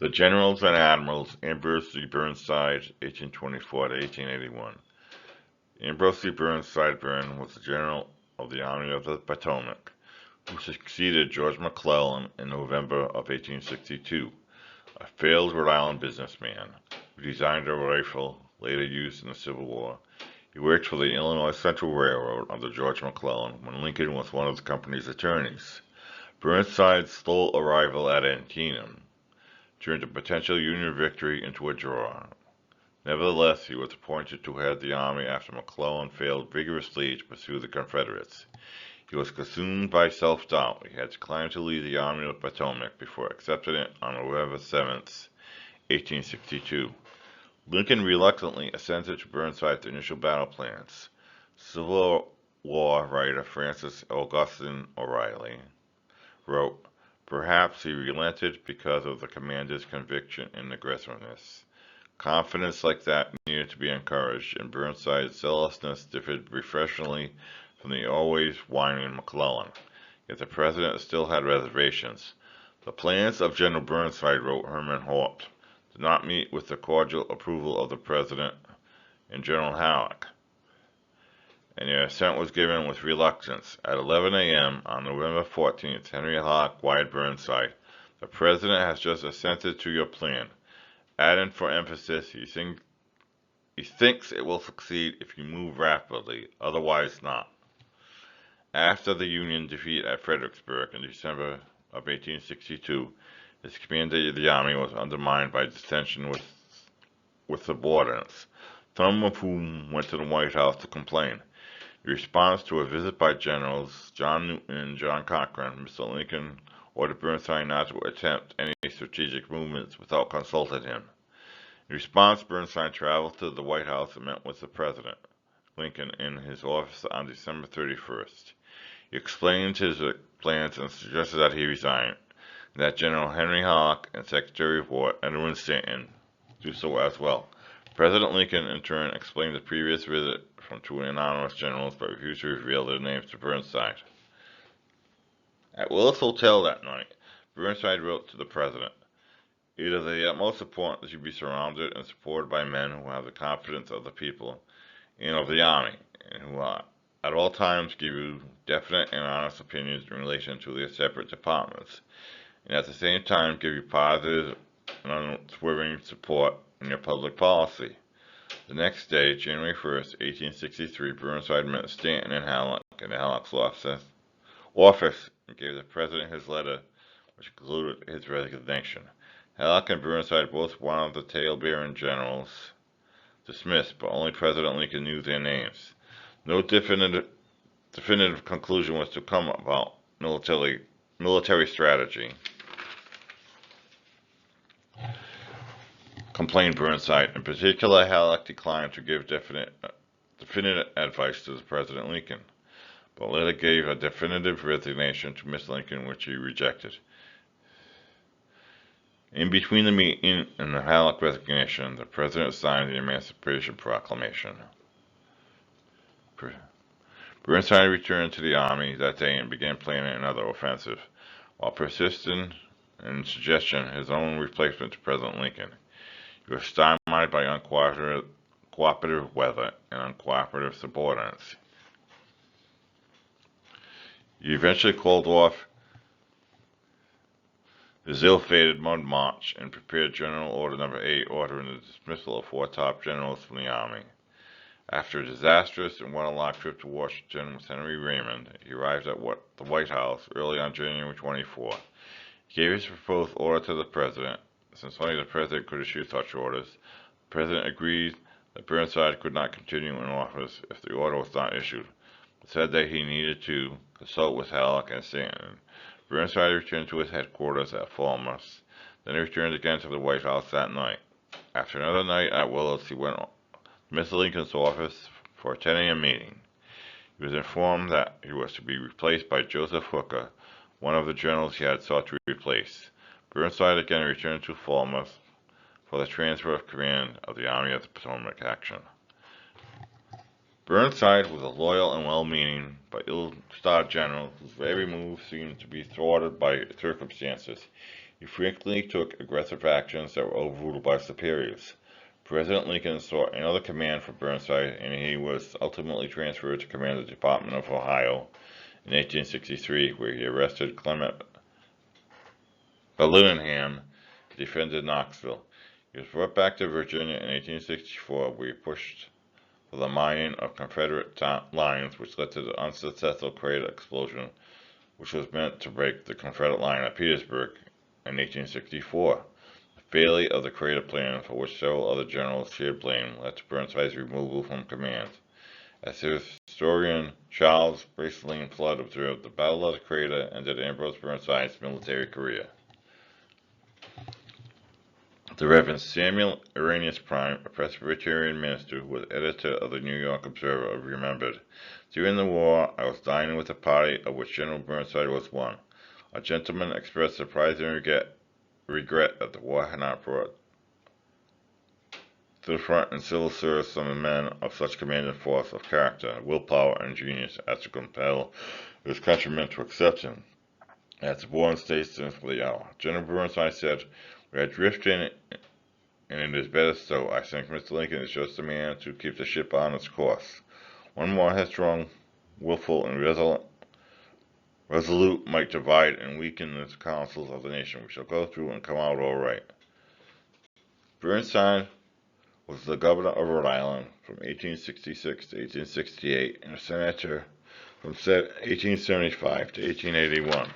The Generals and Admirals, Ambrose v. Burnside, 1824 to 1881. Ambrose v. Burnside was the general of the Army of the Potomac, who succeeded George McClellan in November of 1862, a failed Rhode Island businessman who designed a rifle later used in the Civil War. He worked for the Illinois Central Railroad under George McClellan when Lincoln was one of the company's attorneys. Burnside's slow arrival at Antietam turned a potential Union victory into a draw. Nevertheless, he was appointed to head the army after McClellan failed vigorously to pursue the Confederates. He was consumed by self-doubt. He had declined to lead the Army of the Potomac before accepting it on November 7, 1862. Lincoln reluctantly assented to Burnside's initial battle plans. Civil War writer Francis Augustine O'Reilly wrote, "Perhaps he relented because of the commander's conviction and aggressiveness. Confidence like that needed to be encouraged, and Burnside's zealousness differed refreshingly from the always whining McClellan. Yet the president still had reservations. The plans of General Burnside, wrote Herman Hort, did not meet with the cordial approval of the president and General Halleck, and their assent was given with reluctance. At 11 a.m. on November 14th, Henry Halleck wired Burnside, 'The president has just assented to your plan,' adding for emphasis, he thinks it will succeed if you move rapidly, otherwise not." After the Union defeat at Fredericksburg in December of 1862, his command of the army was undermined by dissension with subordinates, some of whom went to the White House to complain. In response to a visit by Generals John Newton and John Cochrane, Mr. Lincoln ordered Burnside not to attempt any strategic movements without consulting him. In response, Burnside traveled to the White House and met with the President Lincoln in his office on December 31st. He explained his plans and suggested that he resign, and that General Henry Halleck and Secretary of War Edwin Stanton do so as well. President Lincoln, in turn, explained the previous visit from two anonymous generals, but refused to reveal their names to Burnside. At Willis Hotel that night, Burnside wrote to the President, "It is of the utmost importance that you be surrounded and supported by men who have the confidence of the people and of the army, and who at all times give you definite and honest opinions in relation to their separate departments, and at the same time give you positive and unswerving support in your public policy." The next day, January 1st, 1863, Burnside met Stanton and Halleck in Halleck's office and gave the President his letter, which included his resignation. Halleck and Burnside both wanted the tale-bearing generals dismissed, but only President Lincoln knew their names. No definitive conclusion was to come about military strategy, complained Burnside. In particular, Halleck declined to give definite advice to the President Lincoln, but later gave a definitive resignation to Miss Lincoln, which he rejected. In between the meeting and the Halleck resignation, the President signed the Emancipation Proclamation. Burnside returned to the Army that day and began planning another offensive, while persisting in suggesting his own replacement to President Lincoln. He was stymied by uncooperative weather and uncooperative subordinates. He eventually called off his ill-fated mud march and prepared General Order No. 8, ordering the dismissal of 4 top generals from the Army. After a disastrous and well-locked trip to Washington with Henry Raymond, he arrived at the White House early on January 24. He gave his proposed order to the President. Since only the President could issue such orders, the President agreed that Burnside could not continue in office if the order was not issued, but said that he needed to consult with Halleck and Stanton. Burnside returned to his headquarters at Falmouth, then he returned again to the White House that night. After another night at Willis, he went to Mr. Lincoln's office for a 10 a.m. meeting. He was informed that he was to be replaced by Joseph Hooker, one of the generals he had sought to replace. Burnside again returned to Falmouth for the transfer of command of the Army of the Potomac action. Burnside was a loyal and well-meaning but ill-starred general whose every move seemed to be thwarted by circumstances. He frequently took aggressive actions that were overruled by superiors. President Lincoln sought another command for Burnside, and he was ultimately transferred to command the Department of Ohio in 1863, where he arrested Clement Bellingham, defended Knoxville. He was brought back to Virginia in 1864, where he pushed for the mining of Confederate lines, which led to the unsuccessful Crater explosion, which was meant to break the Confederate line at Petersburg in 1864. The failure of the Crater plan, for which several other generals shared blame, led to Burnside's removal from command. As historian Charles Braceline Flood observed, the Battle of the Crater ended Ambrose Burnside's military career. The Reverend Samuel Irenaeus Prime, a Presbyterian minister who was editor of the New York Observer, remembered, "During the war, I was dining with a party of which General Burnside was one. A gentleman expressed surprise and regret that the war had not brought to the front in civil service some men of such command and force of character, willpower, and genius as to compel his countrymen to accept him as the born statesman for the hour." General Burnside said, "We are drifting, and it is better so. I think Mr. Lincoln is just the man to keep the ship on its course. One more headstrong, willful, and resolute might divide and weaken the councils of the nation. We shall go through and come out all right." Burnside was the governor of Rhode Island from 1866 to 1868 and a senator from 1875 to 1881.